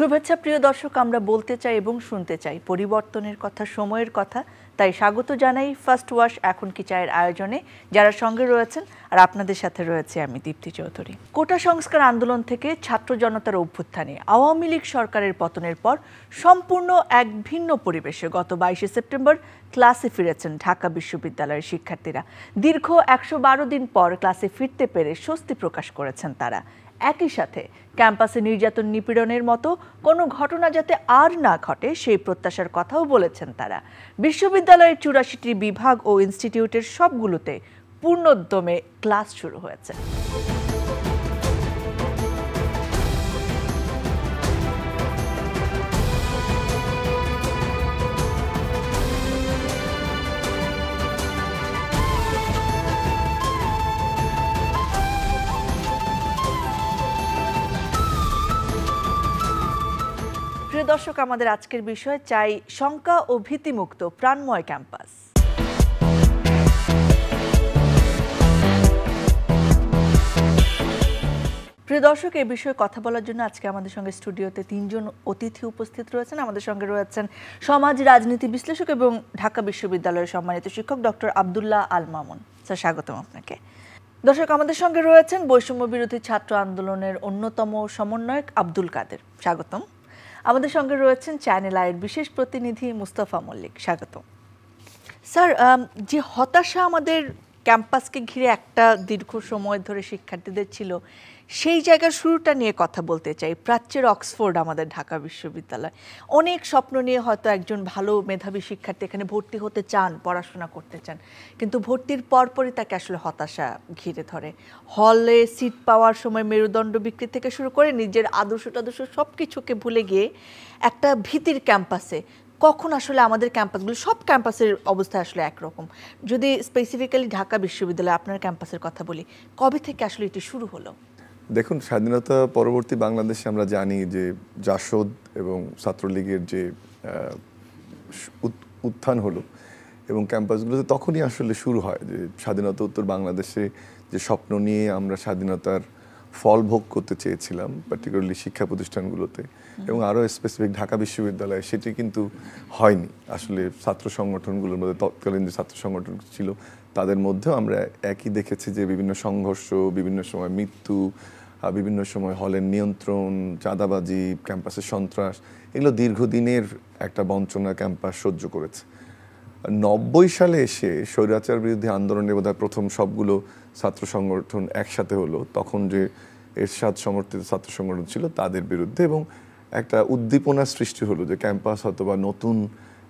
শুভেচ্ছা প্রিয় দর্শক, আমরা বলতে চাই এবং শুনতে চাই পরিবর্তনের কথা, সময়ের কথা। তাই স্বাগত জানাই ফার্স্ট ওয়াশ এখন কি চায়ের আয়োজনে, যারা সঙ্গে রয়েছেন আর আপনাদের সাথে রয়েছে আমি দীপ্তি চৌধুরী। কোটা সংস্কার আন্দোলন থেকে ছাত্র জনতার অভ্যুত্থানে আওয়ামী লীগ সরকারের পতনের পর সম্পূর্ণ এক ভিন্ন পরিবেশে গত 22শে সেপ্টেম্বর ক্লাসে ফিরেছেন ঢাকা বিশ্ববিদ্যালয়ের শিক্ষার্থীরা। দীর্ঘ 112 দিন পর ক্লাসে ফিরতে পেরে স্বস্তি প্রকাশ করেছেন তারা। একই সাথে ক্যাম্পাসে নির্যাতন নিপীড়নের মতো কোনো ঘটনা যাতে আর না ঘটে সেই প্রত্যাশার কথাও বলেছেন তারা। বিশ্ববিদ্যালয়ের 84টি বিভাগ ও ইনস্টিটিউটের সবগুলোতে পূর্ণোদ্যমে ক্লাস শুরু হয়েছে। প্রিয় দর্শক, আমাদের আজকের বিষয় চাই শঙ্কা ও ভীতিমুক্ত প্রাণময় ক্যাম্পাস। প্রিয় দর্শক, এই বিষয়ে কথা বলার জন্য আজকে আমাদের সঙ্গে স্টুডিওতে 3 জন অতিথি উপস্থিত রয়েছেন। আমাদের সঙ্গে রয়েছেন সমাজ রাজনীতি বিশ্লেষক এবং ঢাকা বিশ্ববিদ্যালয়ের সম্মানিত শিক্ষক ডক্টর আব্দুল্লাহ আল মামুন। স্যার, স্বাগতম আপনাকে। দর্শক, আমাদের সঙ্গে রয়েছেন বৈষম্য বিরোধী ছাত্র আন্দোলনের অন্যতম সমন্বয়ক আব্দুল কাদের। স্বাগতম। আমাদের সঙ্গে রয়েছেন চ্যানেল আইয়ের বিশেষ প্রতিনিধি মুস্তাফা মল্লিক। স্বাগতম। স্যার, যে হতাশা আমাদের ক্যাম্পাসকে ঘিরে একটা দীর্ঘ সময় ধরে শিক্ষার্থীদের ছিল, সেই জায়গার শুরুটা নিয়ে কথা বলতে চাই। প্রাচ্যের অক্সফোর্ড আমাদের ঢাকা বিশ্ববিদ্যালয়, অনেক স্বপ্ন নিয়ে হয়তো একজন ভালো মেধাবী শিক্ষার্থী এখানে ভর্তি হতে চান, পড়াশোনা করতে চান, কিন্তু ভর্তির পরপরই তাকে আসলে হতাশা ঘিরে ধরে। হলে সিট পাওয়ার সময় মেরুদণ্ড বিক্রি থেকে শুরু করে নিজের আদর্শ সব কিছুকে ভুলে গিয়ে একটা ভীতির ক্যাম্পাসে। কখন আসলে আমাদের ক্যাম্পাসগুলো, সব ক্যাম্পাসের অবস্থা আসলে একরকম, যদি স্পেসিফিক্যালি ঢাকা বিশ্ববিদ্যালয় আপনার ক্যাম্পাসের কথা বলি, কবে থেকে আসলে এটি শুরু হলো? দেখুন, স্বাধীনতা পরবর্তী বাংলাদেশে আমরা জানি যে জাসদ এবং ছাত্রলীগের যে উত্থান হলো এবং ক্যাম্পাসগুলোতে তখনই আসলে শুরু হয় যে স্বাধীনতা উত্তর বাংলাদেশে যে স্বপ্ন নিয়ে আমরা স্বাধীনতার ফল ভোগ করতে চেয়েছিলাম, পার্টিকুলারলি শিক্ষা প্রতিষ্ঠানগুলোতে এবং আরও স্পেসিফিক ঢাকা বিশ্ববিদ্যালয়ে, সেটি কিন্তু হয়নি। আসলে ছাত্র সংগঠনগুলোর মধ্যে, তৎকালীন যে ছাত্র সংগঠন ছিল তাদের মধ্যেও আমরা একই দেখেছি যে বিভিন্ন সংঘর্ষ, বিভিন্ন সময় মৃত্যু, বিভিন্ন সময় হলের নিয়ন্ত্রণ, চাঁদাবাজি, ক্যাম্পাসের সন্ত্রাস, এগুলো দীর্ঘদিনের একটা বঞ্চনা ক্যাম্পাস সহ্য করেছে। 90 সালে এসে স্বৈরাচার বিরোধী আন্দোলনের বোধহয় প্রথম সবগুলো ছাত্র সংগঠন একসাথে হলো, তখন যে এরশাদ সমর্থিত ছাত্র সংগঠন ছিল তাদের বিরুদ্ধে, এবং একটা উদ্দীপনা সৃষ্টি হলো যে ক্যাম্পাস হয়তো বা নতুন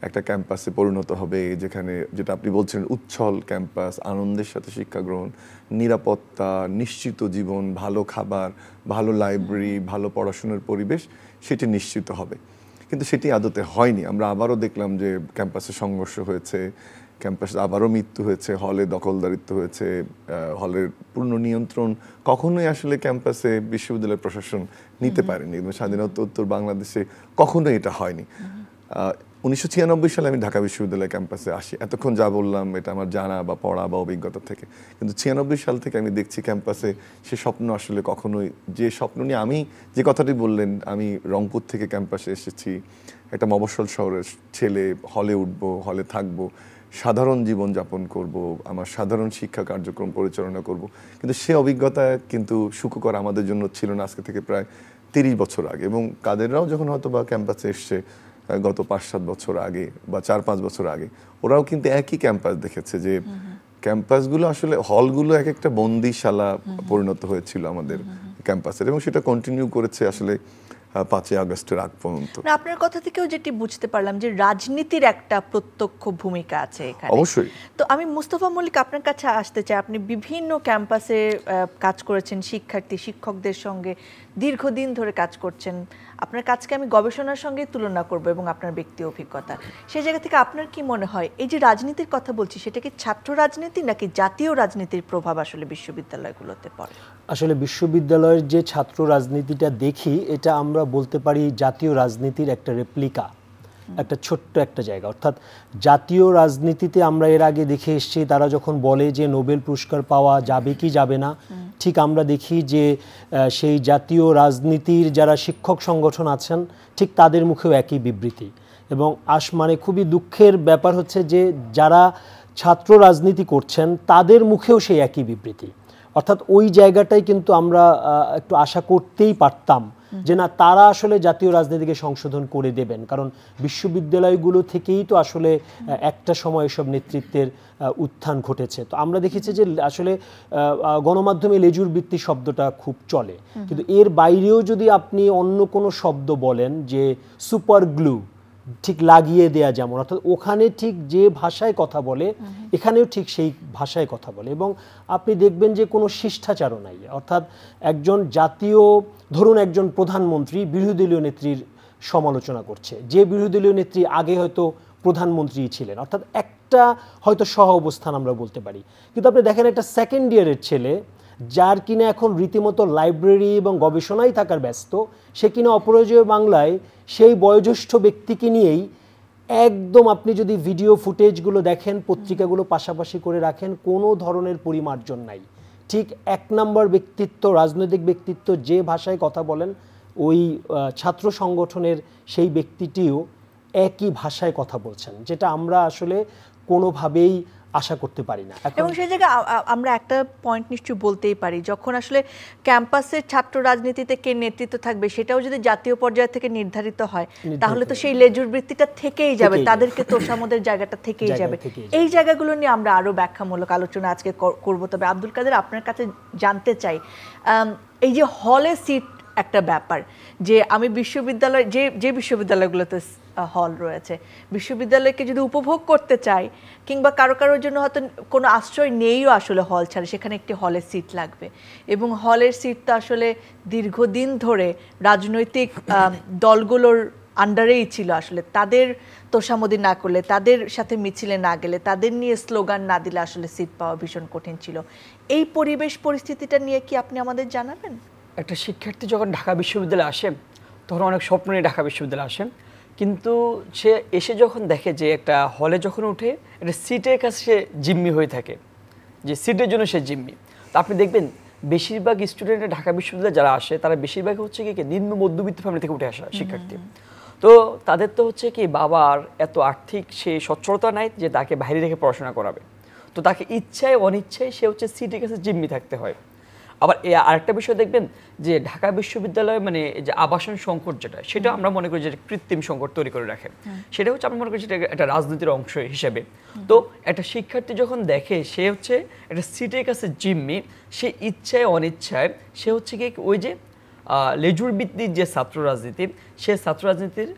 একটা ক্যাম্পাসে পরিণত হবে, যেখানে, যেটা আপনি বলছেন, উচ্ছল ক্যাম্পাস, আনন্দের সাথে শিক্ষা গ্রহণ, নিরাপত্তা, নিশ্চিত জীবন, ভালো খাবার, ভালো লাইব্রেরি, ভালো পড়াশোনার পরিবেশ, সেটি নিশ্চিত হবে। কিন্তু সেটি আদতে হয়নি। আমরা আবারও দেখলাম যে ক্যাম্পাসে সংঘর্ষ হয়েছে, ক্যাম্পাসে আবারও মৃত্যু হয়েছে, হলে দখলদারিত্ব হয়েছে, হলের পূর্ণ নিয়ন্ত্রণ কখনোই আসলে ক্যাম্পাসে বিশ্ববিদ্যালয় প্রশাসন নিতে পারেনি। স্বাধীনতা উত্তর বাংলাদেশে কখনোই এটা হয়নি। 1996 সালে আমি ঢাকা বিশ্ববিদ্যালয় ক্যাম্পাসে আসি। এতক্ষণ যা বললাম এটা আমার জানা বা পড়া বা অভিজ্ঞতা থেকে, কিন্তু 96 সাল থেকে আমি দেখছি ক্যাম্পাসে সে স্বপ্ন আসলে কখনোই, যে স্বপ্ন নিয়ে আমি, যে কথাটি বললেন, আমি রংপুর থেকে ক্যাম্পাসে এসেছি, একটা মফস্বল শহরের ছেলে, হলে উঠবো, হলে থাকবো, সাধারণ জীবন যাপন করব, আমার সাধারণ শিক্ষা কার্যক্রম পরিচালনা করব, কিন্তু সে অভিজ্ঞতা কিন্তু সুখকর আমাদের জন্য ছিল না আজকে থেকে প্রায় 30 বছর আগে। এবং কাদেররাও যখন হয়তো বা ক্যাম্পাসে এসছে গত 5-7 বছর আগে বা 4-5 বছর আগে, ওরাও কিন্তু একই ক্যাম্পাস দেখেছে যে ক্যাম্পাসগুলো আসলে, হলগুলো এক একটা বন্দিশালা পরিণত হয়েছিল আমাদের ক্যাম্পাসের, এবং সেটা কন্টিনিউ করেছে আসলে 5ই আগস্টের আগ পর্যন্ত। আপনার কথা থেকেও যেটি বুঝতে পারলাম যে রাজনীতির একটা প্রত্যক্ষ ভূমিকা আছে এখানে। অবশ্যই। তো আমি মুস্তাফা মল্লিক আপনার কাছে আসতে চাই। আপনি বিভিন্ন ক্যাম্পাসে কাজ করেছেন, শিক্ষার্থী শিক্ষকদের সঙ্গে দীর্ঘদিন ধরে কাজ করছেন। আপনার কাজকে আমি গবেষণার সঙ্গে তুলনা করব এবং আপনার ব্যক্তি অভিজ্ঞতা, সেই জায়গা থেকে আপনার কি মনে হয় এই যে রাজনীতির কথা বলছি, সেটা কি ছাত্র রাজনীতি নাকি জাতীয় রাজনীতির প্রভাব আসলে বিশ্ববিদ্যালয়গুলোতে পড়ে? আসলে বিশ্ববিদ্যালয়ের যে ছাত্র রাজনীতিটা দেখি, এটা আমরা বলতে পারি জাতীয় রাজনীতির একটা রেপ্লিকা। একটা ছোট্ট একটা জায়গা। অর্থাৎ জাতীয় রাজনীতিতে আমরা এর আগে দেখে এসেছি তারা যখন বলে যে নোবেল পুরস্কার পাওয়া যাবে কি যাবে না, ঠিক আমরা দেখি যে সেই জাতীয় রাজনীতির যারা শিক্ষক সংগঠন আছেন ঠিক তাদের মুখেও একই বিবৃতি। এবং মানে খুবই দুঃখের ব্যাপার হচ্ছে যে যারা ছাত্র রাজনীতি করছেন তাদের মুখেও সেই একই বিবৃতি। অর্থাৎ ওই জায়গাটাই কিন্তু আমরা একটু আশা করতেই পারতাম যে না, তারা আসলে জাতীয় রাজনীতিকে সংশোধন করে দেবেন, কারণ বিশ্ববিদ্যালয়গুলো থেকেই তো আসলে একটা সময় এসব নেতৃত্বের উত্থান ঘটেছে। তো আমরা দেখেছি যে আসলে গণমাধ্যমে লেজুর বৃত্তি শব্দটা খুব চলে, কিন্তু এর বাইরেও যদি আপনি অন্য কোনো শব্দ বলেন যে সুপার গ্লু, ঠিক লাগিয়ে দেয়া, যেমন অর্থাৎ ওখানে ঠিক যে ভাষায় কথা বলে এখানেও ঠিক সেই ভাষায় কথা বলে। এবং আপনি দেখবেন যে কোনো শিষ্টাচারও নাই। অর্থাৎ একজন জাতীয়, ধরুন একজন প্রধানমন্ত্রী বিরোধী দলীয় নেত্রীর সমালোচনা করছে, যে বিরোধী দলীয় নেত্রী আগে হয়তো প্রধানমন্ত্রী ছিলেন, অর্থাৎ একটা হয়তো সহ অবস্থান আমরা বলতে পারি। কিন্তু আপনি দেখেন একটা সেকেন্ড ইয়ারের ছেলে যার কিনা এখন রীতিমতো লাইব্রেরি এবং গবেষণায় থাকার ব্যস্ত, সে কিনা অপরাজেয় বাংলায় সেই বয়োজ্যেষ্ঠ ব্যক্তিকে নিয়েই একদম, আপনি যদি ভিডিও ফুটেজগুলো দেখেন, পত্রিকাগুলো পাশাপাশি করে রাখেন, কোনো ধরনের পরিমার্জন নাই। ঠিক এক নম্বর ব্যক্তিত্ব, রাজনৈতিক ব্যক্তিত্ব যে ভাষায় কথা বলেন, ওই ছাত্র সংগঠনের সেই ব্যক্তিটিও একই ভাষায় কথা বলছেন, যেটা আমরা আসলে কোনোভাবেই আশা করতে পারি না। এবং সেই জায়গায় আমরা একটা পয়েন্ট নিশ্চয় বলতেই পারি, যখন আসলে ক্যাম্পাসের ছাত্র রাজনীতিতে কে নেতৃত্ব থাকবে সেটাও যদি জাতীয় পর্যায় থেকে নির্ধারিত হয়, তাহলে তো সেই লেজুর বৃত্তিটা থেকেই যাবে, তাদেরকে তোষামোদের জায়গাটা থেকেই যাবে। এই জায়গাগুলো নিয়ে আমরা আরো ব্যাখ্যামূলক আলোচনা আজকে করব। তবে আব্দুল কাদের, আপনার কাছে জানতে চাই, এই যে হলে সিট একটা ব্যাপার, যে আমি বিশ্ববিদ্যালয়, যে বিশ্ববিদ্যালয়গুলোতে হল রয়েছে, বিশ্ববিদ্যালয়কে যদি উপভোগ করতে চাই, কিংবা কারোর জন্য হয়তো কোনো আশ্রয় নেইও আসলে হল ছাড়া, সেখানে একটি হলের সিট লাগবে। এবং হলের সিট তো আসলে দীর্ঘদিন ধরে রাজনৈতিক দলগুলোর আন্ডারেই ছিল। আসলে তাদের তোষামোদি না করলে, তাদের সাথে মিছিলে না গেলে, তাদের নিয়ে স্লোগান না দিলে আসলে সিট পাওয়া ভীষণ কঠিন ছিল। এই পরিবেশ পরিস্থিতিটা নিয়ে কি আপনি আমাদের জানাবেন? একটা শিক্ষার্থী যখন ঢাকা বিশ্ববিদ্যালয়ে আসে তখন অনেক স্বপ্ন নিয়ে ঢাকা বিশ্ববিদ্যালয়ে আসে, কিন্তু সে এসে যখন দেখে যে একটা হলে যখন উঠে একটা সিটের কাছে সে জিম্মি হয়ে থাকে, যে সিটের জন্য সে জিম্মি। তো আপনি দেখবেন বেশিরভাগ স্টুডেন্টরা ঢাকা বিশ্ববিদ্যালয়ে যারা আসে তারা বেশিরভাগ হচ্ছে কি নিম্ন মধ্যবিত্ত ফ্যামিলি থেকে উঠে আসা শিক্ষার্থী। তো তাদের তো হচ্ছে কি বাবার এত আর্থিক সে সচ্ছলতা নাই যে তাকে বাইরে রেখে পড়াশোনা করাবে, তো তাকে ইচ্ছায় অনিচ্ছায় সে হচ্ছে সিটের কাছে জিম্মি থাকতে হয়। আবার আরেকটা বিষয় দেখবেন যে ঢাকা বিশ্ববিদ্যালয়ে মানে যে আবাসন সংকট যেটা, সেটা আমরা মনে করি যে কৃত্রিম সংকট তৈরি করে রাখে, সেটা হচ্ছে আমরা মনে করি যেটা একটা রাজনীতির অংশ হিসেবে। তো একটা শিক্ষার্থী যখন দেখে সে হচ্ছে একটা সিটের কাছে জিম্মি, সে ইচ্ছায় অনিচ্ছায় সে হচ্ছে কি ওই যে লেজুর ভিত্তিক যে ছাত্র রাজনীতি, সে ছাত্র রাজনীতির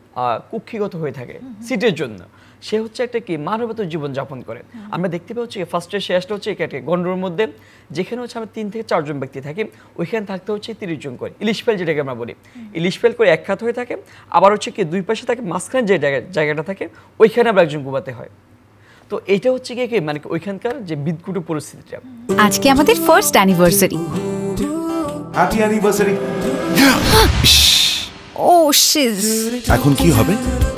কুক্ষিগত হয়ে থাকে সিটের জন্য। সে হচ্ছে একটা কি মানবতার জীবন যাপন করে। আমরা দেখতে পাচ্ছি ফার্স্টে শেষটা হচ্ছে একটা গন্ডোর মধ্যে, যেখানে হচ্ছে আমরা 3 থেকে 4 জন ব্যক্তি থাকি, ওইখানে থাকতে হচ্ছে 30 জন করে ইলিশ ফেল, যেটাকে আমরা বলি ইলিশ ফেল করে এক খাত হয়ে থাকে। আবার হচ্ছে কি দুই পাশে থাকে, মাঝখানে যে জায়গাটা থাকে ওইখানে আমরা একজন ঘুমাতে হয়। তো এটা হচ্ছে কি মানে ওইখানকার যে বিদকুট পরিস্থিতিটা। আজকে আমাদের ফার্স্ট অ্যানিভার্সারি। Happy anniversary. ও শিজ। এখন কি হবে?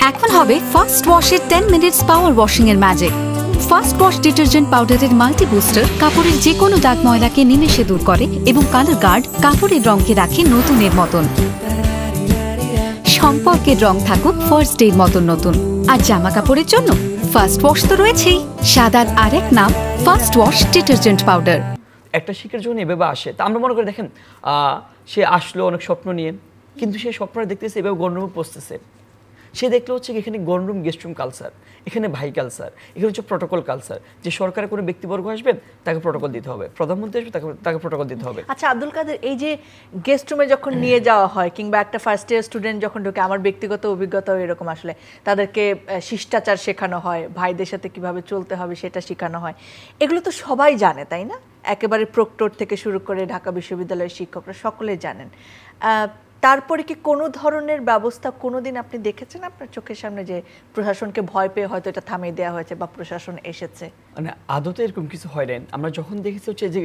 এখন হবে ফার্স্ট ওয়াশের 10 মিনিটস পাওয়ার ওয়াশিং এর ম্যাজিক। ফার্স্ট ওয়াশ ডিটারজেন্ট পাউডারের মাল্টি বুস্টার কাপড়ের যে কোনো দাগ ময়লাকে নিমেষে দূর করে এবং কালার গার্ড কাপড়ের রঙকে রাখে নতুনের মতন। সম্পর্কের রং থাকুক ফার্স্ট ডের মতন নতুন। আর জামা কাপড়ের জন্য ফার্স্ট ওয়াশ তো রয়েছেই, সাদার আরেক নাম ফার্স্ট ওয়াশ ডিটারজেন্ট পাউডার। একটা শিক্ষার যখন এভাবে আসে, তা আমরা মনে করি দেখেন সে আসলো অনেক স্বপ্ন নিয়ে, কিন্তু সে স্বপ্নটা দেখতেছে এভাবে গণরুমে পৌঁছতেছে। সে দেখলো হচ্ছে এখানে গণরুম গেস্টরুম কালচার, এখানে ভাই কালচার, এখানে হচ্ছে প্রটোকল কালচার, যে সরকারের কোনো ব্যক্তিবর্গ আসবে তাকে প্রটোকল দিতে হবে, প্রধানমন্ত্রী আসবে তাকে প্রটোকল দিতে হবে। আচ্ছা আব্দুল কাদের, এই যে গেস্ট রুমে যখন নিয়ে যাওয়া হয়, কিংবা একটা ফার্স্ট ইয়ার স্টুডেন্ট যখন ঢোকে, আমার ব্যক্তিগত অভিজ্ঞতাও এরকম, আসলে তাদেরকে শিষ্টাচার শেখানো হয়, ভাইদের সাথে কিভাবে চলতে হবে সেটা শেখানো হয়। এগুলো তো সবাই জানে, তাই না? একেবারে প্রক্টর থেকে শুরু করে ঢাকা বিশ্ববিদ্যালয়ের শিক্ষকরা সকলে জানেন। তারপরে কি কোনো ধরনের ব্যবস্থা কোনোদিন আপনি দেখেছেন আপনার চোখের সামনে, যে প্রশাসনকে ভয় পেয়ে হয়তো এটা থামিয়ে দেওয়া হয়েছে বা প্রশাসন এসেছে? মানে আদতে এরকম কিছু হয় না। আমরা যখন দেখেছি হচ্ছে যে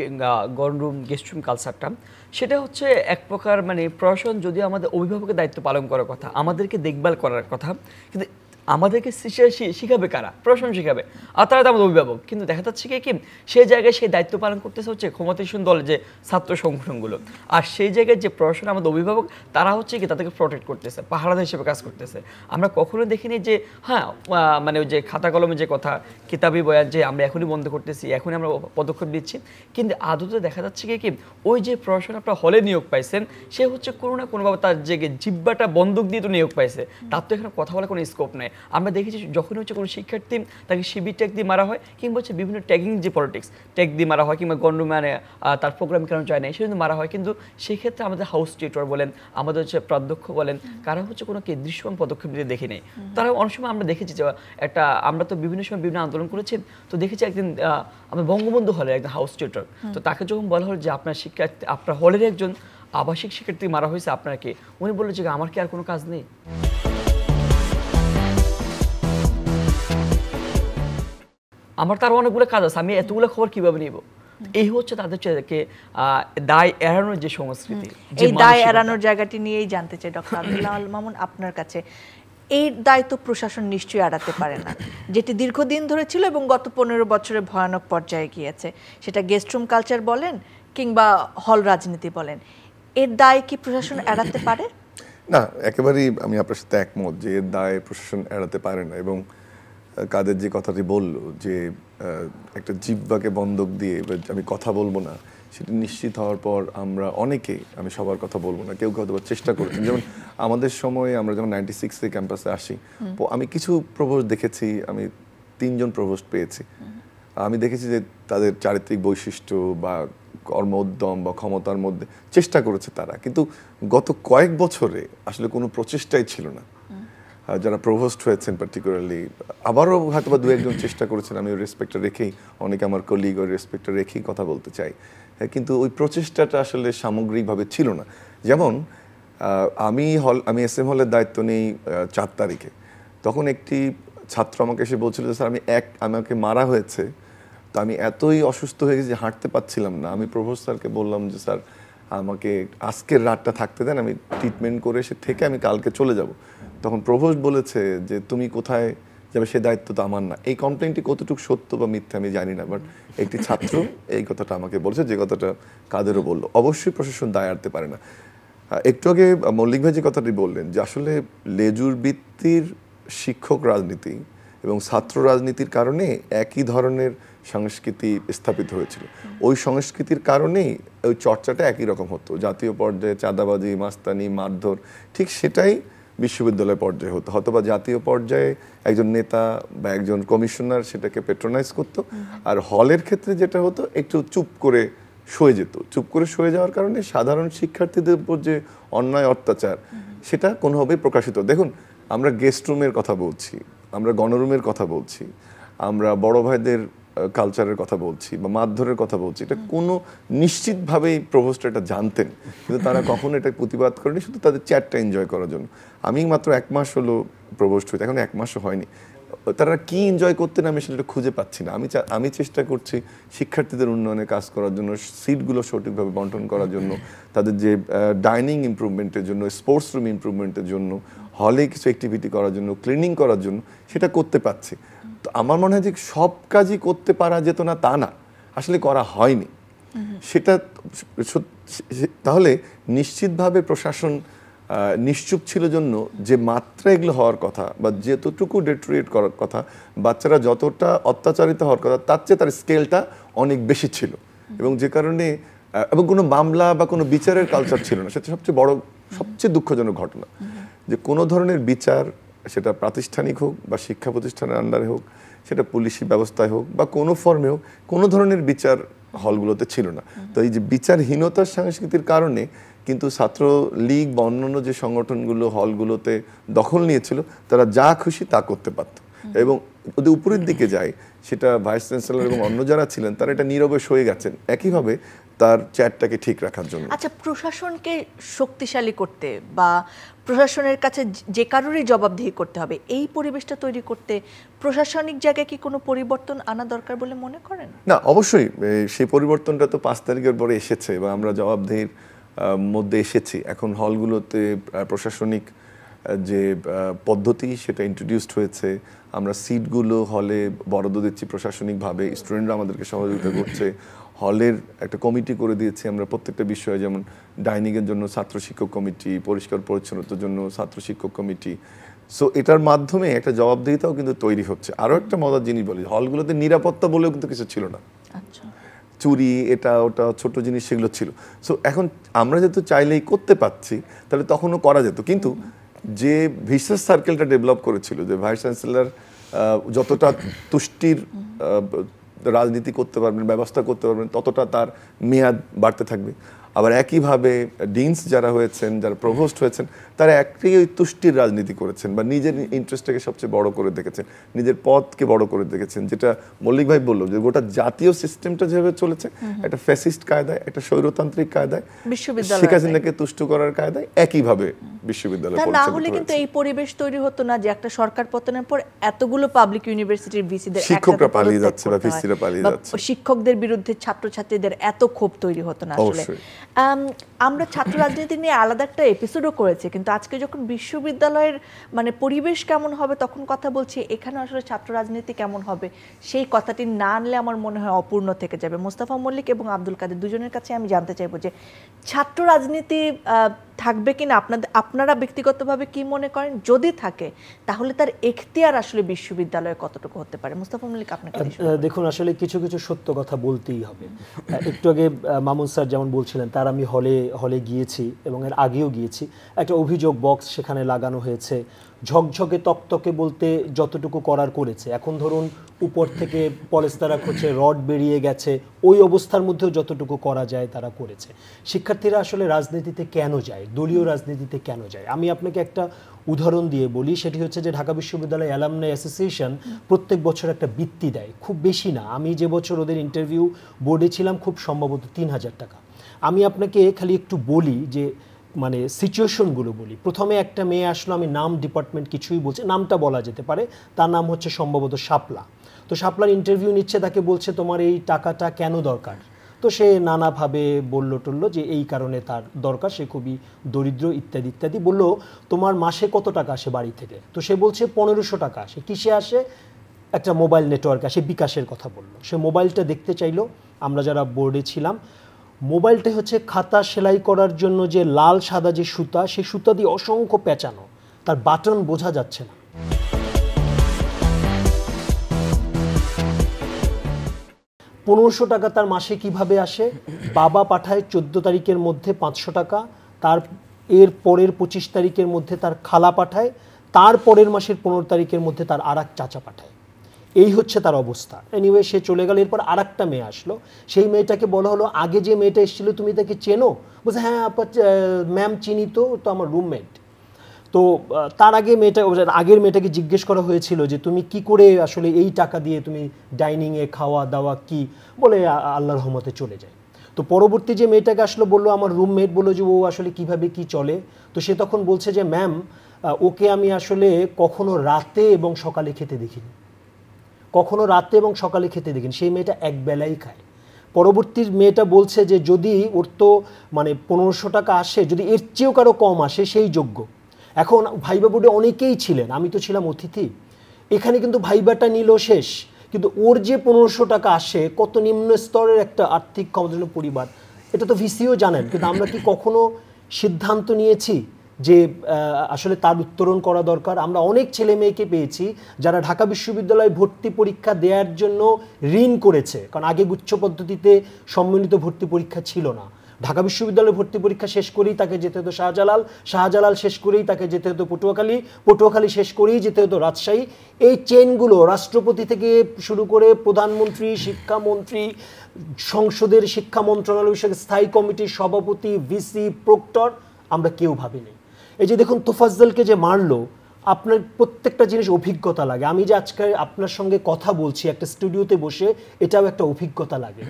গণরুম গেস্টরুম কালচারটা, সেটা হচ্ছে এক প্রকার মানে প্রশাসন যদিও আমাদের অভিভাবকের দায়িত্ব পালন করার কথা, আমাদেরকে দেখভাল করার কথা, কিন্তু আমাদেরকে শিখাবে কারা? প্রশাসন শিখাবে, আর তারা তো আমাদের অভিভাবক। কিন্তু দেখা যাচ্ছে কি সেই জায়গায় সেই দায়িত্ব পালন করতেছে হচ্ছে ক্ষমতাসীন দলের যে ছাত্র সংগঠনগুলো, আর সেই জায়গায় যে প্রশাসন আমাদের অভিভাবক তারা হচ্ছে কি তাদেরকে প্রোটেক্ট করতেছে, পাহারাদার হিসেবে কাজ করতেছে। আমরা কখনো দেখিনি যে হ্যাঁ মানে ওই যে খাতা কলমে যে কথা, কিতাবি বয়ান যে আমরা এখনই বন্ধ করতেছি, এখনই আমরা পদক্ষেপ নিচ্ছি, কিন্তু আদতে দেখা যাচ্ছে কি ওই যে প্রশাসন আপনার হলে নিয়োগ পাইছেন সে হচ্ছে কোনো না কোনোভাবে তার যে জিব্বাটা বন্দুক দিয়ে তো নিয়োগ পাইছে, তার তো এখানে কথা বলার কোনো স্কোপ নেই। আমরা দেখেছি যখন হচ্ছে কোনো শিক্ষার্থী তাকে শিবির ট্যাগ দিয়ে মারা হয়, কিংবা হচ্ছে বিভিন্ন ট্যাগিং যে পলিটিক্স ট্যাগ দিয়ে মারা হয়, কিংবা গণমানে তার প্রোগ্রাম কেন যায় না সেজন্য মারা হয়, কিন্তু সেক্ষেত্রে আমাদের হাউস টিউটর বলেন, আমাদের হচ্ছে প্রাধ্যক্ষ বলেন, কারা হচ্ছে কোনো দৃশ্যমান পদক্ষেপ নিতে দেখি নেই। তারা অনেক সময় আমরা দেখেছি যে একটা, আমরা তো বিভিন্ন সময় বিভিন্ন আন্দোলন করেছি, তো দেখেছি একদিন আমরা বঙ্গবন্ধু হলের একজন হাউস টিউটর, তো তাকে যখন বলা হলো যে আপনার শিক্ষার্থী, আপনার হলের একজন আবাসিক শিক্ষার্থী মারা হয়েছে, আপনার কি? উনি বললো যে আমার কি আর কোনো কাজ নেই? আমার তার অনেকগুলো কাজ আছে, আমি এতগুলো খবর কিভাবে নিব? এই হচ্ছে তাদের দায় এড়ানোর যে সংস্কৃতি, এই দায় এড়ানোর জায়গাটি নিয়েই জানতে চাই ডক্টর আব্দুল্লাহ আল মামুন আপনার কাছে। এই দায়িত্ব প্রশাসন নিশ্চয়ই এড়াতে পারে না, যেটি দীর্ঘদিন ধরে ছিল এবং গত 15 বছরে ভয়ানক পর্যায়ে গিয়েছে, সেটা গেস্ট রুম কালচার বলেন কিংবা হল রাজনীতি বলেন, এর দায় কি প্রশাসন এড়াতে পারে? না, একেবারেই আমি আপনার সাথে একমত যে এর দায় প্রশাসন এড়াতে পারে না। এবং কাদের যে কথাটি বললো যে একটা জিহ্বাকে বন্ধক দিয়ে আমি কথা বলবো না, সেটা নিশ্চিত হওয়ার পর আমরা অনেকেই, আমি সবার কথা বলবো না, কেউ হয়তো চেষ্টা করেছেন। যেমন আমাদের সময় আমরা যখন 96-এ ক্যাম্পাসে আসি, আমি কিছু প্রভোস্ট দেখেছি, আমি 3 জন প্রভোস্ট পেয়েছি। আমি দেখেছি যে তাদের চারিত্রিক বৈশিষ্ট্য বা কর্মোদ্যম বা ক্ষমতার মধ্যে চেষ্টা করেছে তারা, কিন্তু গত কয়েক বছরে আসলে কোনো প্রচেষ্টাই ছিল না। যারা প্রভোস্ট হয়েছেন পার্টিকুলারলি, আবারও হয়তো বা 2-1 জন চেষ্টা করেছেন, আমি ওই রেসপেক্টটা রেখেই, অনেকে আমার কলিগ ওই রেসপেক্টটা রেখেই কথা বলতে চাই, কিন্তু ওই প্রচেষ্টাটা আসলে সামগ্রিকভাবে ছিল না। যেমন আমি এসএম হলের দায়িত্ব নেই 4 তারিখে, তখন একটি ছাত্র আমাকে এসে বলছিল যে স্যার আমাকে মারা হয়েছে, তো আমি এতই অসুস্থ হয়ে গেছি যে হাঁটতে পারছিলাম না। আমি প্রভোস্ট স্যারকে বললাম যে স্যার আমাকে আজকের রাতটা থাকতে দেন, আমি ট্রিটমেন্ট করে এসে থেকে আমি কালকে চলে যাব। তখন প্রভোস্ট বলেছে যে তুমি কোথায় যাবে, সে দায়িত্ব তো আমার না। এই কমপ্লেনটি কতটুকু সত্য বা মিথ্যা আমি জানি না, বাট একটি ছাত্র এই কথাটা আমাকে বলেছে, যে কথাটা কাদেরও বললো। অবশ্যই প্রশাসন দায় এড়াতে পারে না। একটু আগে মল্লিক ভাই যে কথাটি বললেন যে আসলে লেজুর ভিত্তির শিক্ষক রাজনীতি এবং ছাত্র রাজনীতির কারণে একই ধরনের সংস্কৃতি স্থাপিত হয়েছিল। ওই সংস্কৃতির কারণেই ওই চর্চাটা একই রকম হতো। জাতীয় পর্যায়ে চাঁদাবাজি, মাস্তানি, মারধর, ঠিক সেটাই বিশ্ববিদ্যালয় পর্যায়ে হতো। হয়তোবা জাতীয় পর্যায়ে একজন নেতা বা একজন কমিশনার সেটাকে পেট্রোনাইজ করতো, আর হলের ক্ষেত্রে যেটা হতো একটু চুপ করে সয়ে যেত। চুপ করে সয়ে যাওয়ার কারণে সাধারণ শিক্ষার্থীদের উপর যে অন্যায় অত্যাচার সেটা কোনোভাবেই প্রকাশিত। দেখুন, আমরা গেস্ট রুমের কথা বলছি, আমরা গণরুমের কথা বলছি, আমরা বড় ভাইদের কালচারের কথা বলছি বা মারধরের কথা বলছি, এটা কোনো নিশ্চিতভাবেই প্রভোস্ট এটা জানতেন, কিন্তু তারা কখনো এটা প্রতিবাদ করেনি, শুধু তাদের চ্যাটটা এনজয় করার জন্য। আমি মাত্র 1 মাস হলো প্রভোস্ট হইতে, এখন 1 মাসও হয়নি। তারা কি এনজয় করতেন আমি সেটা খুঁজে পাচ্ছি না। আমি চেষ্টা করছি শিক্ষার্থীদের উন্নয়নে কাজ করার জন্য, সিটগুলো সঠিকভাবে বন্টন করার জন্য, তাদের যে ডাইনিং ইমপ্রুভমেন্টের জন্য, স্পোর্টস রুম ইমপ্রুভমেন্টের জন্য, হলে কিছু অ্যাক্টিভিটি করার জন্য, ক্লিনিং করার জন্য, সেটা করতে পারছি। তো আমার মনে হয় যে সব কাজই করতে পারা যেত না তা না, আসলে করা হয়নি সেটা। তাহলে নিশ্চিতভাবে প্রশাসন নিশ্চুপ ছিল জন্য যে মাত্রা এগুলো হওয়ার কথা বা যতটুকু ডেটোরিয়েট করার কথা, বাচ্চারা যতটা অত্যাচারিত হওয়ার কথা, তার চেয়ে তার স্কেলটা অনেক বেশি ছিল, এবং যে কারণে এবং কোনো মামলা বা কোনো বিচারের কালচার ছিল না। সেটা সবচেয়ে দুঃখজনক ঘটনা, যে কোনো ধরনের বিচার, সেটা প্রাতিষ্ঠানিক হোক বা শিক্ষা প্রতিষ্ঠানের আন্ডারে হোক, সেটা পুলিশি ব্যবস্থায় হোক বা কোনো ফর্মে হোক, কোনো ধরনের বিচার হলগুলোতে ছিল না। তো এই যে বিচারহীনতার সংস্কৃতির কারণে কিন্তু ছাত্র লীগ বা অন্যান্য যে সংগঠনগুলো হলগুলোতে দখল নিয়েছিল, তারা যা খুশি তা করতে পারত। এবং যদি উপরের দিকে যায়, সেটা ভাইস চ্যান্সেলর এবং অন্য যারা ছিলেন তারা এটা নীরবে সয়ে গেছেন একইভাবে তার চ্যাটটাকে ঠিক রাখার জন্য। আচ্ছা, প্রশাসনকে শক্তিশালী করতে বা প্রশাসনের কাছে যে কারোরই জবাবদিহি করতে হবে, এই পরিবেশটা তৈরি করতে প্রশাসনিক জায়গায় কি কোনো পরিবর্তন আনা দরকার বলে মনে করেন? না, অবশ্যই সেই পরিবর্তনটা তো 5 তারিখের পরে এসেছে বা আমরা জবাবদিহির মধ্যে এসেছি। এখন হলগুলোতে প্রশাসনিক যে পদ্ধতি সেটা ইন্ট্রোডিউসড হয়েছে। আমরা সিটগুলো হলে বরাদ্দ দিচ্ছি প্রশাসনিকভাবে, স্টুডেন্টরা আমাদেরকে সহযোগিতা করছে। হলের একটা কমিটি করে দিয়েছি আমরা প্রত্যেকটা বিষয়ে, যেমন ডাইনিংয়ের জন্য ছাত্র শিক্ষক কমিটি, পরিষ্কার পরিচ্ছন্নতার জন্য ছাত্র শিক্ষক কমিটি। সো এটার মাধ্যমে একটা জবাবদিহিতাও কিন্তু তৈরি হচ্ছে। আরও একটা মজার জিনিস বলি, হলগুলোতে নিরাপত্তা বলেও কিন্তু কিছু ছিল না। আচ্ছা, চুরি এটা ওটা ছোট জিনিস সেগুলো ছিল। সো এখন আমরা যেহেতু চাইলেই করতে পাচ্ছি, তাহলে তখনও করা যেত। কিন্তু যে ভিসাস সার্কেলটা ডেভেলপ করেছিল, যে ভাইস চ্যান্সেলর যতটা তুষ্টির রাজনীতি করতে পারবেন, ব্যবস্থা করতে পারবেন, ততটা তার মেয়াদ বাড়তে থাকবে। আবার একইভাবে ডিনস যারা হয়েছেন, যারা প্রভোস্ট হয়েছেন, তারা একই ওই তুষ্টির রাজনীতি করেছেন বা নিজের ইন্টারেস্টটাকে সবচেয়ে বড় করে দেখেছেন, নিজের পদকে বড় করে দেখেছেন। যেটা মল্লিক ভাই বললো, যে গোটা জাতীয় সিস্টেমটা যেভাবে চলেছে, একটা ফ্যাসিস্ট কায়দায়, একটা স্বৈরতান্ত্রিক কায়দায়, শেখ হাসিনাকে তুষ্ট করার কায়দায় একইভাবে বিশ্ববিদ্যালয় না হলে কিন্তু এই পরিবেশ তৈরি হতো না যে একটা সরকার পতনের পর এতগুলো পাবলিক ইউনিভার্সিটির ভিসিদের শিক্ষকরা পালিয়ে যাচ্ছে বা ভিসিরা পালিয়ে যাচ্ছে, শিক্ষকদের বিরুদ্ধে ছাত্রছাত্রীদের এত ক্ষোভ তৈরি হতো না। আসলে আমরা ছাত্র রাজনীতি নিয়ে আলাদা একটা এপিসোডও করেছি, কিন্তু আজকে যখন বিশ্ববিদ্যালয়ের মানে পরিবেশ কেমন হবে তখন কথা বলছি, এখানে আসলে ছাত্র রাজনীতি কেমন হবে সেই কথাটি না আনলে আমার মনে হয় অপূর্ণ থেকে যাবে। মোস্তফা মল্লিক এবং আব্দুল কাদের দুজনের কাছে আমি জানতে চাইবো যে ছাত্র রাজনীতি থাকবে কিনা, আপনারা ব্যক্তিগতভাবে কি মনে করেন? যদি থাকে তাহলে তার এখতিয়ার আসলে বিশ্ববিদ্যালয়ে কতটুকু হতে পারে? মোস্তফা মল্লিক, আপনাকে দেখুন, আসলে কিছু কিছু সত্য কথা বলতেই হবে। একটু আগে মামুন স্যার যেমন বলছিলেন, তার আমি হলে গিয়েছি এবং এর আগেও গিয়েছি। একটা অভিযোগ বক্স সেখানে লাগানো হয়েছে, ঝকঝকে তকতকে বলতে যতটুকু করার করেছে। এখন ধরুন উপর থেকে পলেস্তারা খোঁচে রড বেরিয়ে গেছে, ওই অবস্থার মধ্যেও যতটুকু করা যায় তারা করেছে। শিক্ষার্থীরা আসলে রাজনীতিতে কেন যায়, দলীয় রাজনীতিতে কেন যায়, আমি আপনাকে একটা উদাহরণ দিয়ে বলি। সেটি হচ্ছে যে ঢাকা বিশ্ববিদ্যালয় অ্যালামনাই অ্যাসোসিয়েশন প্রত্যেক বছর একটা বৃত্তি দেয়, খুব বেশি না। আমি যে বছর ওদের ইন্টারভিউ বোর্ডে ছিলাম, খুব সম্ভবত ৩,০০০ টাকা। আমি আপনাকে খালি একটু বলি যে মানে সিচুয়েশনগুলো বলি। প্রথমে একটা মেয়ে আসলো, আমি নাম ডিপার্টমেন্ট কিছুই বলছি, নামটা বলা যেতে পারে, তার নাম হচ্ছে সম্ভবত শাপলা। তো শাপলার ইন্টারভিউ নিচ্ছে, তাকে বলছে তোমার এই টাকাটা কেন দরকার? তো সে নানাভাবে বলল টলল যে এই কারণে তার দরকার, সে খুবই দরিদ্র ইত্যাদি ইত্যাদি। বলল তোমার মাসে কত টাকা আসে বাড়ি থেকে? তো সে বলছে ১৫০০ টাকা আসে। কিসে আসে? একটা মোবাইল নেটওয়ার্ক আসে, বিকাশের কথা বলল। সে মোবাইলটা দেখতে চাইলো, আমরা যারা বোর্ডে ছিলাম, মোবাইলটা হচ্ছে খাতা সেলাই করার জন্য যে লাল সাদা যে সুতা, সেই সুতা দিয়ে অসংখ্য পেঁচানো, তার বাটন বোঝা যাচ্ছে না। ১৫০০ টাকা তার মাসে কিভাবে আসে? বাবা পাঠায় ১৪ তারিখের মধ্যে ৫০০ টাকা, তার এর পরের ২৫ তারিখের মধ্যে তার খালা পাঠায়, তার পরের মাসের ১৫ তারিখের মধ্যে তার আর এক চাচা পাঠায়। এই হচ্ছে তার অবস্থা। এনিওয়ে সে চলে গেল। এরপর আর একটা মেয়ে আসলো, সেই মেয়েটাকে বলা হলো আগে যে মেয়েটা এসেছিল তুমি তাকে চেনো? বলছে হ্যাঁ ম্যাম চিনি, তো আমার রুমমেট। তো তার আগে আগের মেয়েটাকে জিজ্ঞেস করা হয়েছিল যে তুমি কি করে আসলে এই টাকা দিয়ে তুমি ডাইনিংয়ে খাওয়া দাওয়া কি, বলে আল্লাহর রহমতে চলে যায়। তো পরবর্তী যে মেয়েটাকে আসলো, বললো আমার রুমমেট, বললো যে ও আসলে কিভাবে কি চলে। তো সে তখন বলছে যে ম্যাম ওকে আমি আসলে কখনো রাতে এবং সকালে খেতে দেখিনি, কখনো রাতে এবং সকালে খেতে দেখিনি, সেই মেয়েটা এক বেলাই খায়। পরবর্তী মেয়েটা বলছে যে যদি ওর তো মানে ১৫০০ টাকা আসে, যদি এর চেয়েও কারো কম আসে সেই যোগ্য। এখন ভাইবা বোর্ডে অনেকেই ছিলেন, আমি তো ছিলাম অতিথি, এখানে কিন্তু ভাইবাটা নিল শেষ, কিন্তু ওর যে ১৫০০ টাকা আসে, কত নিম্ন স্তরের একটা আর্থিক ক্ষমতার পরিবার, এটা তো ভিসিও জানেন। কিন্তু আমরা কি কখনো সিদ্ধান্ত নিয়েছি যে আসলে তার উত্তরণ করা দরকার? আমরা অনেক ছেলে মেয়েকে পেয়েছি যারা ঢাকা বিশ্ববিদ্যালয়ে ভর্তি পরীক্ষা দেওয়ার জন্য ঋণ করেছে, কারণ আগে গুচ্ছ পদ্ধতিতে সম্মিলিত ভর্তি পরীক্ষা ছিল না। ঢাকা বিশ্ববিদ্যালয়ে ভর্তি পরীক্ষা শেষ করেই তাকে যেতে হতো শাহজালাল শেষ করেই তাকে যেতে হতো পটুয়াখালী শেষ করেই যেতে হতো রাজশাহী। এই চেনগুলো রাষ্ট্রপতি থেকে শুরু করে প্রধানমন্ত্রী, শিক্ষামন্ত্রী, সংসদের শিক্ষা মন্ত্রণালয় বিষয়ক স্থায়ী কমিটির সভাপতি, ভিসি, প্রক্টর, আমরা কেউ ভাবিনি। এই যে দেখুন তোফাজ্জলকে যে মারলো, আপনার প্রত্যেকটা জিনিস অভিজ্ঞতা লাগে। আমি যে আজকে আপনার সঙ্গে কথা বলছি একটা স্টুডিওতে বসে, এটাও একটা অভিজ্ঞতা লাগে।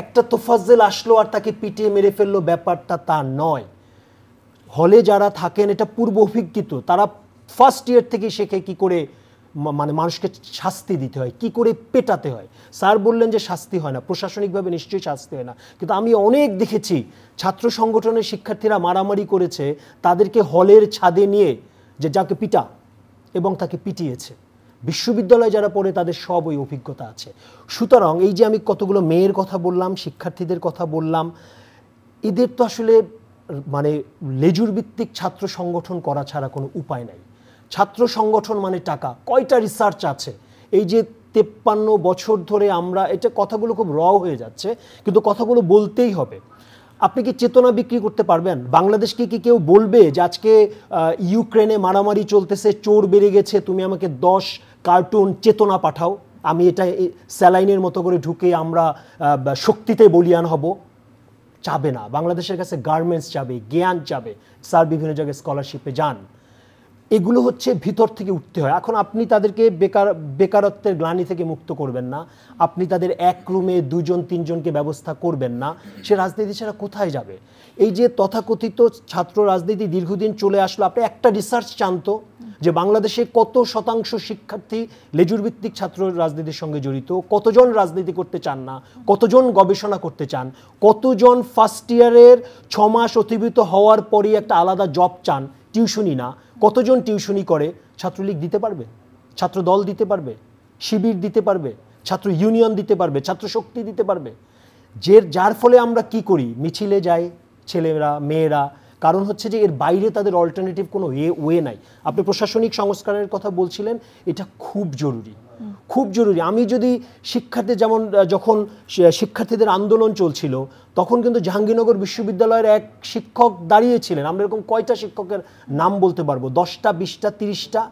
একটা তোফাজ্জল আসলো আর তাকে পিটিয়ে মেরে ফেললো, ব্যাপারটা তা নয়। হলে যারা থাকেন এটা পূর্ব অভিজ্ঞিত, তারা ফার্স্ট ইয়ার থেকে শেখে কি করে মানে মানুষকে শাস্তি দিতে হয়, কি করে পেটাতে হয়। স্যার বললেন যে শাস্তি হয় না, প্রশাসনিকভাবে নিশ্চয়ই শাস্তি হয় না, কিন্তু আমি অনেক দেখেছি ছাত্র সংগঠনের শিক্ষার্থীরা মারামারি করেছে, তাদেরকে হলের ছাদে নিয়ে যে যাকে পিটা এবং তাকে পিটিয়েছে। বিশ্ববিদ্যালয়ে যারা পড়ে তাদের সব ওই অভিজ্ঞতা আছে। সুতরাং এই যে আমি কতগুলো মেয়ের কথা বললাম, শিক্ষার্থীদের কথা বললাম, এদের তো আসলে মানে লেজুর ভিত্তিক ছাত্র সংগঠন করা ছাড়া কোনো উপায় নাই। ছাত্র সংগঠন মানে টাকা, কয়টা রিসার্চ আছে? এই যে 53 বছর ধরে আমরা, এটা কথাগুলো খুব র হয়ে যাচ্ছে কিন্তু কথাগুলো বলতেই হবে। আপনি কি চেতনা বিক্রি করতে পারবেন? বাংলাদেশকে কি কেউ বলবে যে আজকে ইউক্রেনে মারামারি চলতেছে, চোর বেড়ে গেছে, তুমি আমাকে 10 কার্টুন চেতনা পাঠাও, আমি এটা স্যালাইনের মতো করে ঢুকে আমরা শক্তিতে বলিয়ান হব? চাবে না। বাংলাদেশের কাছে গার্মেন্টস চাবে, জ্ঞান চাবে। স্যার বিভিন্ন জায়গায় স্কলারশিপে যান, এগুলো হচ্ছে ভিতর থেকে উঠতে হয়। এখন আপনি তাদেরকে বেকারত্বের গ্লানি থেকে মুক্ত করবেন না, আপনি তাদের এক রুমে 2-3 জনকে ব্যবস্থা করবেন না, সে রাজনীতি ছাড়া কোথায় যাবে? এই যে তথাকথিত ছাত্র রাজনীতি দীর্ঘদিন চলে আসলো, আপনি একটা রিসার্চ জানতো যে বাংলাদেশে কত শতাংশ শিক্ষার্থী লেজুর ভিত্তিক ছাত্র রাজনীতির সঙ্গে জড়িত, কতজন রাজনীতি করতে চান না, কতজন গবেষণা করতে চান, কতজন ফার্স্ট ইয়ারের 6 মাস অতিবাহিত হওয়ার পরই একটা আলাদা জব চান, টিউশনি না, কতজন টিউশনি করে? ছাত্রলীগ দিতে পারবে, ছাত্র দল দিতে পারবে, শিবির দিতে পারবে, ছাত্র ইউনিয়ন দিতে পারবে, ছাত্র শক্তি দিতে পারবে? যার ফলে আমরা কি করি? মিছিলে যাই ছেলেরা মেয়েরা, কারণ হচ্ছে যে এর বাইরে তাদের অল্টারনেটিভ কোনো ওয়ে নাই। আপনি প্রশাসনিক সংস্কারের কথা বলছিলেন, এটা খুব জরুরি, খুব জরুরি। আমি যদি শিক্ষার্থী, যেমন যখন শিক্ষার্থীদের আন্দোলন চলছিল তখন কিন্তু জাহাঙ্গীরনগর বিশ্ববিদ্যালয়ের এক শিক্ষক দাঁড়িয়েছিলেন, আমরা এরকম কয়টা শিক্ষকের নাম বলতে পারবো? 10টা, 20টা, 30টা,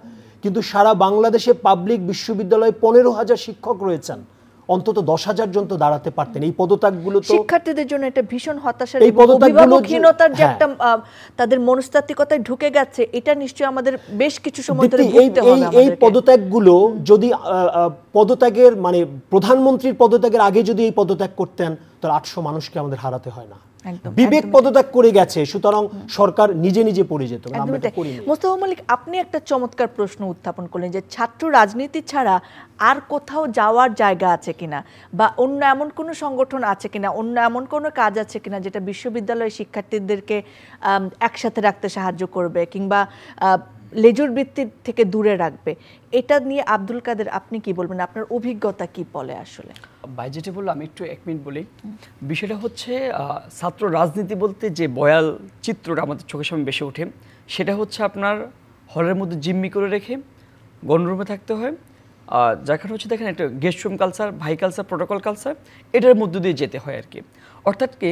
কিন্তু সারা বাংলাদেশে পাবলিক বিশ্ববিদ্যালয়ে 15,000 শিক্ষক রয়েছেন, অন্তত 10,000 জন তো দাঁড়াতে পারতেন। এই পদত্যাগগুলো তো শিক্ষার্থীদের জন্য এটা ভীষণ হতাশার, এই অভিভাবকহীনতার যে একটা তাদের মনস্তাত্ত্বিকতায় ঢুকে গেছে, এটা নিশ্চয়ই আমাদের বেশ কিছু সময় ধরে ভুগতে হবে। এই পদত্যাগগুলো যদি পদত্যাগের মানে প্রধানমন্ত্রীর পদত্যাগের আগে যদি এই পদত্যাগ করতেন তাহলে 800 মানুষকে আমাদের হারাতে হয় না। বিবেক পদত্যাগ করে গেছে, সুতরাং সরকার নিজে নিজে পড়ে যেত। মোস্তফা মল্লিক, আপনি একটা চমৎকার প্রশ্ন উত্থাপন করলেন যে ছাত্র রাজনীতি ছাড়া আর কোথাও যাওয়ার জায়গা আছে কিনা, বা অন্য এমন কোনো সংগঠন আছে কিনা, অন্য এমন কোনো কাজ আছে কিনা যেটা বিশ্ববিদ্যালয়ের শিক্ষার্থীদেরকে একসাথে রাখতে সাহায্য করবে কিংবা লেজুর বৃত্তির থেকে দূরে রাখবে। এটা নিয়ে আব্দুল কাদের আপনি কি বলবেন? আপনার অভিজ্ঞতা কি বলে? আসলে ভাই যেটা বললো, আমি একটু 1 মিনিট বলি। বিষয়টা হচ্ছে ছাত্র রাজনীতি বলতে যে বয়াল চিত্রটা আমাদের চোখের সামনে বেশি ওঠে, সেটা হচ্ছে আপনার হলের মধ্যে জিম্মি করে রেখে গণরুমে থাকতে হয়। যার হচ্ছে দেখেন একটা গেস্ট রুম কালচার, ভাই কালচার, প্রোটোকল কালচার, এটার মধ্য দিয়ে যেতে হয় আর কি। অর্থাৎ কি,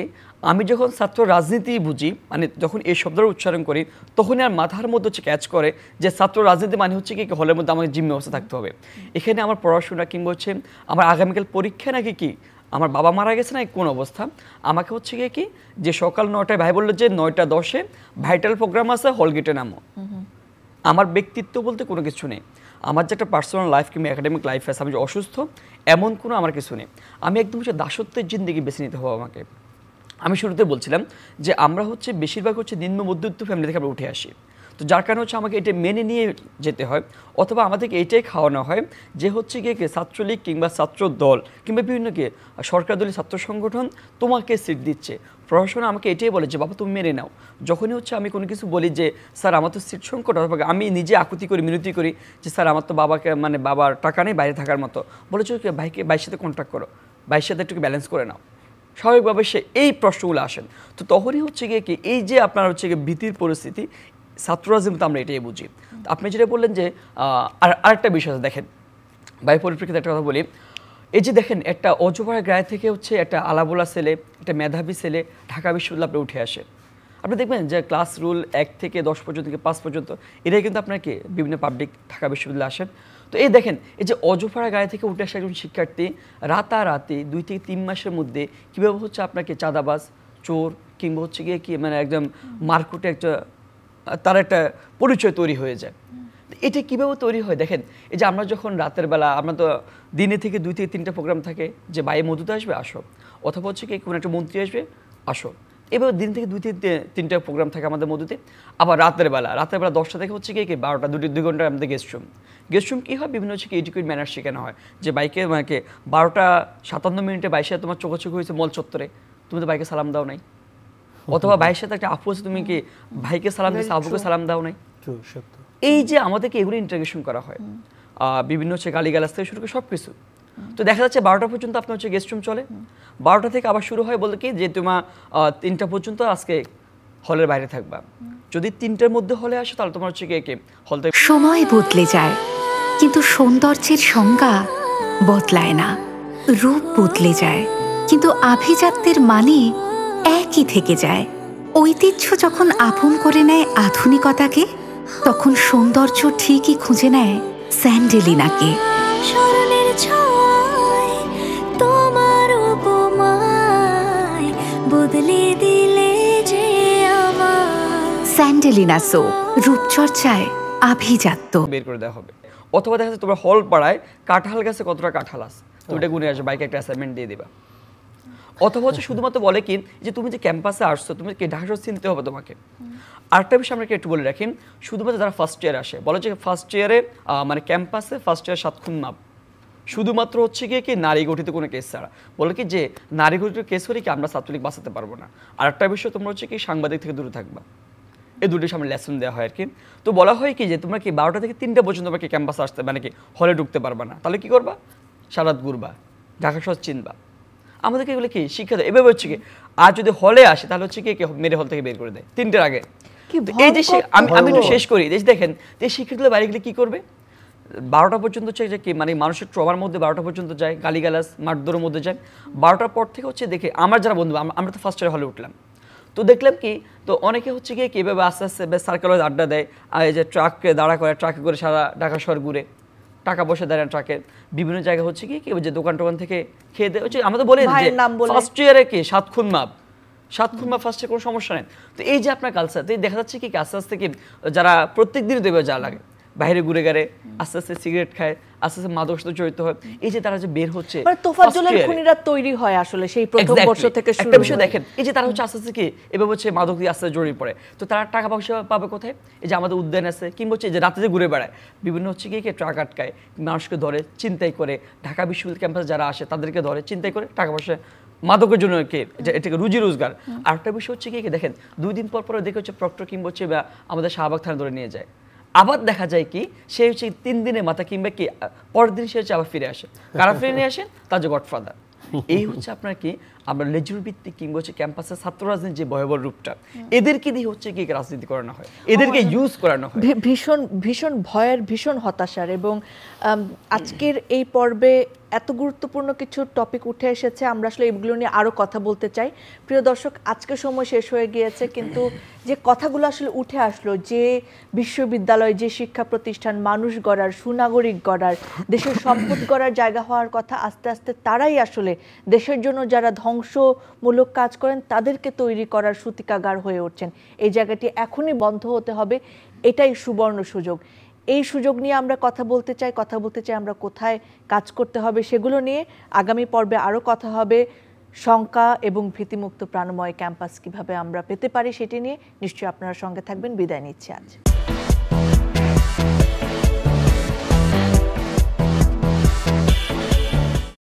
আমি যখন ছাত্র রাজনীতি বুঝি, মানে যখন এই শব্দটা উচ্চারণ করি, তখনই আর মাথার মধ্যে হচ্ছে ক্যাচ করে যে ছাত্র রাজনীতি মানে হচ্ছে কি হলের মধ্যে আমাকে জিম্মি অবস্থা থাকতে হবে। এখানে আমার পড়াশোনা কিংবা হচ্ছে আমার আগামীকাল পরীক্ষা নাকি কি, আমার বাবা মারা গেছে না কোন অবস্থা, আমাকে হচ্ছে গিয়ে কি যে সকাল 9টায় ভাই বললো যে 9টা 10-এ ভাইটাল প্রোগ্রাম আছে, হল গেটে নামো। আমার ব্যক্তিত্ব বলতে কোনো কিছু নেই, আমার যে একটা পার্সোনাল লাইফ কিংবা একাডেমিক লাইফ আছে, আমি যে অসুস্থ এমন কোনো আমার কিছু নেই। আমি একদম হচ্ছে দাসত্বের জিন্দেগি বেছে নিতে হবে আমাকে। আমি শুরুতে বলছিলাম যে আমরা হচ্ছে বেশিরভাগ হচ্ছে নিম্ন মধ্যবিত্ত ফ্যামিলি থেকে আমরা উঠে আসি, তো যার কারণে হচ্ছে আমাকে এটা মেনে নিয়ে যেতে হয়, অথবা আমাদেরকে এইটাই খাওয়ানো হয় যে হচ্ছে গিয়ে ছাত্রলীগ কিংবা ছাত্র দল কিংবা বিভিন্ন কি সরকার দলীয় ছাত্র সংগঠন তোমাকে সিট দিচ্ছে, প্রশাসন আমাকে এটাই বলে যে বাবা তুমি মেনে নাও। যখনই হচ্ছে আমি কোনো কিছু বলি যে স্যার আমার তো সিট সংকট, অথবা আমি নিজে আকুতি করি, মিনতি করি যে স্যার আমার তো বাবাকে মানে বাবার টাকা নেই বাইরে থাকার মতো, বলেছো ভাইয়ের সাথে কন্ট্যাক্ট করো, ভাইয়ের সাথে একটু ব্যালেন্স করে নাও, স্বাভাবিকভাবে সে এই প্রশ্নগুলো আসেন। তো তখনই হচ্ছে গিয়ে কি এই যে আপনার হচ্ছে গিয়ে ভীতির পরিস্থিতি, ছাত্র রাজনীতি আমরা এটাই বুঝি। আপনি যেটা বললেন যে আরেকটা বিষয় আছে, দেখেন ভাই পরিপ্রেক্ষিতে একটা কথা বলি, এই যে দেখেন একটা অজপাড়া গায়ে থেকে হচ্ছে একটা আলাবোলা ছেলে, একটা মেধাবী ছেলে ঢাকা বিশ্ববিদ্যালয়ে উঠে আসে। আপনি দেখবেন যে ক্লাস রুল 1 থেকে 10 পর্যন্ত থেকে 5 পর্যন্ত এটাই কিন্তু আপনাকে বিভিন্ন পাবলিক ঢাকা বিশ্ববিদ্যালয়ে আসেন। তো এই দেখেন এই যে অজপাড়া গায়ে থেকে উঠে আসা একজন শিক্ষার্থী রাতারাতি 2 থেকে 3 মাসের মধ্যে কীভাবে হচ্ছে আপনাকে চাঁদাবাজ, চোর কিংবা হচ্ছে গিয়ে কি মানে একদম মারকুটে একটা তার একটা পরিচয় তৈরি হয়ে যায়। এটা কীভাবে তৈরি হয় দেখেন, এই যে আমরা যখন রাতের বেলা, আমরা তো দিনে থেকে 2 থেকে 3টা প্রোগ্রাম থাকে যে বাইরে মধুতে আসবে আসো, অথবা হচ্ছে কি কোনো একটা মন্ত্রী আসবে আসো, এবার দিন থেকে 2 থেকে 3টা প্রোগ্রাম থাকে আমাদের মধ্যে। আবার রাতের বেলা 10টা থেকে হচ্ছে কি 12টা 2 ঘন্টা আমাদের গেস্ট রুম কী হয়, বিভিন্ন হচ্ছে কি এডুকেট ম্যানার শেখানো হয় যে বাইকে মানে 12:57 বাইশের সাথে তোমার চোখাচোখি হয়েছে মল চত্বরে, তুমি তো বাইকে সালাম দাও নাই, অথবা ভাইয়ের সাথে একটা আপু আছে, তুমি কি ভাইকে সালাম দিয়েছো, আবুকে সালাম দাও নাই। এই যে আমাদেরকে এগুলো ইন্টারগ্রেশন করা হয় বিভিন্ন হচ্ছে গালিগালাজ থেকে শুরু করে সব কিছু, তো দেখা যাচ্ছে 12টা পর্যন্ত আপনার হচ্ছে গেস্ট রুম চলে, 12টা থেকে আবার শুরু হয় বলতে কি যে তোমার 3টা পর্যন্ত আজকে হলের বাইরে থাকবা, যদি 3টার মধ্যে হলে আসে তাহলে তোমার হচ্ছে কে হল থেকে। সময় বদলে যায় কিন্তু সৌন্দর্যের সংজ্ঞা বদলায় না, রূপ বদলে যায় কিন্তু আভিজাত্যের মানে একই থেকে যায়। ঐতিহ্য যখন আপন করে নেয় আধুনিকতাকে, তখন সৌন্দর্য ঠিকই খুঁজে নেয় স্যান্ডেলিনাকে। স্মরণের ছয় তোমার উপমায় বদলে দিলে যে আমার। স্যান্ডেলিনা সো, রূপচর্চায় আভিজাত্য। বের করে দেওয়া হবে, অথবা দেখা যাচ্ছে তোমার হল পাড়ায় কাঁঠাল গাছে কতটা কাঁঠাল আছে তো ওটা গুনে আসবে, বাইকে একটা অ্যাসাইনমেন্ট দিয়ে দিবা। অথবা হচ্ছে শুধুমাত্র বলে কি যে তুমি যে ক্যাম্পাসে আসছো তুমি ঢাকা শহর চিনতে হবে তোমাকে। আরেকটা বিষয় আমরা একটু বলে রাখেন, শুধুমাত্র যারা ফার্স্ট ইয়ার আসে বলে যে ফার্স্ট ইয়ারে মানে ক্যাম্পাসে ফার্স্ট ইয়ার 7 খুন মাপ, শুধুমাত্র হচ্ছে গিয়ে কি নারী গঠিত কোনো কেস ছাড়া, বলে কি যে নারী গঠিত কেস হলে কি আমরা ছাত্রলীগ বাঁচাতে পারবো না। আরেকটা বিষয় তোমরা হচ্ছে কি সাংবাদিক থেকে দূরে থাকবা, এই দুটোর সামনে লেসন দেওয়া হয় আর কি। তো বলা হয় কি যে তোমরা কি 12টা থেকে 3টা পর্যন্ত তোমরা কি ক্যাম্পাসে আসতে মানে কি হলে ঢুকতে পারবা না, তাহলে কি করবা, সারাত ঘুরবা, ঢাকা শহর চিনবা। আমাদেরকে এগুলো কি শিক্ষা দেয় এভাবে হচ্ছে কি, আর যদি হলে আসে তাহলে হচ্ছে কি মেরে হল থেকে বের করে দেয় 3টার আগে। এই যে আমি একটু শেষ করি, দেখেন এই শিক্ষার্থীরা বাইরে গেলে কি করবে, 12টা পর্যন্ত হচ্ছে যে কি মানে মানুষের ট্রমার মধ্যে 12টা পর্যন্ত যায়, গালিগালাজ মারধরের মধ্যে যায়। 12টার পর থেকে হচ্ছে দেখে আমার যারা বন্ধু আমরা তো ফার্স্ট ইয়ারে হলে উঠলাম, তো দেখলাম কি তো অনেকে হচ্ছে গিয়ে কীভাবে আস্তে আস্তে সার্কেল আড্ডা দেয়, আর এই যে ট্রাককে দাঁড়া করে ট্রাকে করে সারা ঢাকা শহর ঘুরে, টাকা পয়সা দেয় ট্রাকে, বিভিন্ন জায়গায় হচ্ছে কি যে দোকান টোকান থেকে খেয়ে দেয় হচ্ছে। আমরা তো বলে ফার্স্ট ইয়ারে কি 7 খুন মাপ ফার্স্ট ইয়ার কোনো সমস্যা নেই। তো এই যে আপনার কালচার, তো দেখা যাচ্ছে কি আস্তে আস্তে কি যারা প্রত্যেক দিনই দেবে যা লাগে বাইরে ঘুরে গেলে আস্তে আস্তে সিগারেট খায়, আস্তে আস্তে মাদক সাথে জড়িত হয়, এই যে তারা যে বের হচ্ছে মানে তোফাজ্জলের খুনিরা তৈরি হয় আসলে সেই প্রথম বর্ষ থেকে শুরু। একটা বিষয় দেখেন এই যে তারা হচ্ছে আস্তে আস্তে কি এভাবে হচ্ছে মাদক দিয়ে আস্তে জড়িয়ে পড়ে, তো তারা টাকা পয়সা পাবে কোথায়, এই যে আমাদের উদ্যান আছে কিংবা হচ্ছে যে রাতে যে ঘুরে বেড়ায় বিভিন্ন হচ্ছে কি ট্রাক আটকায়, মানুষকে ধরে চিন্তাই করে, ঢাকা বিশ্ববিদ্যালয় ক্যাম্পাসে যারা আসে তাদেরকে ধরে চিন্তাই করে টাকা পয়সা মাদকের জন্য এটাকে রুজি রোজগার। আরেকটা বিষয় হচ্ছে কি দেখেন 2 দিন পর দেখে হচ্ছে প্রক্টর কিংবা হচ্ছে আমাদের শাহবাগ থানা ধরে নিয়ে যায়, আবার দেখা যায় কি সে হচ্ছে 3 দিনের মাথা কিংবা কি পরের দিন সে হচ্ছে আবার ফিরে আসে, কারা ফিরে নিয়ে আসেন তার যে গডফাদার। এই হচ্ছে আপনার কি আমরা লেজুর ভিত্তিক কিংবা হচ্ছে ক্যাম্পাসের ছাত্র রাজনীতির যে ভয়াবহ রূপটা, এদেরকে দিয়ে হচ্ছে কি রাজনীতি করানো হয়, এদেরকে ইউজ করানো হয়। ভীষণ ভীষণ ভয়ের, ভীষণ হতাশার। এবং আজকের এই পর্বে এত গুরুত্বপূর্ণ কিছু টপিক উঠে এসেছে, আমরা আসলে এগুলো নিয়ে আরও কথা বলতে চাই। প্রিয় দর্শক, আজকের সময় শেষ হয়ে গিয়েছে, কিন্তু যে কথাগুলো আসলে উঠে আসলো, যে বিশ্ববিদ্যালয়, যে শিক্ষা প্রতিষ্ঠান মানুষ গড়ার, সুনাগরিক গড়ার, দেশের সম্পদ গড়ার জায়গা হওয়ার কথা, আস্তে আস্তে তারাই আসলে দেশের জন্য যারা ধ্বংসমূলক কাজ করেন তাদেরকে তৈরি করার সূতিকাগার হয়ে উঠছেন। এই জায়গাটি এখনই বন্ধ হতে হবে, এটাই সুবর্ণ সুযোগ। এই সুযোগ নিয়ে আমরা কথা বলতে চাই আমরা কোথায় কাজ করতে হবে সেগুলো নিয়ে। আগামী পর্বে আরও কথা হবে, শঙ্কা এবং ভীতিমুক্ত প্রাণময় ক্যাম্পাস কিভাবে আমরা পেতে পারি সেটি নিয়ে। নিশ্চয়ই আপনারা সঙ্গে থাকবেন। বিদায় নিচ্ছি আজ।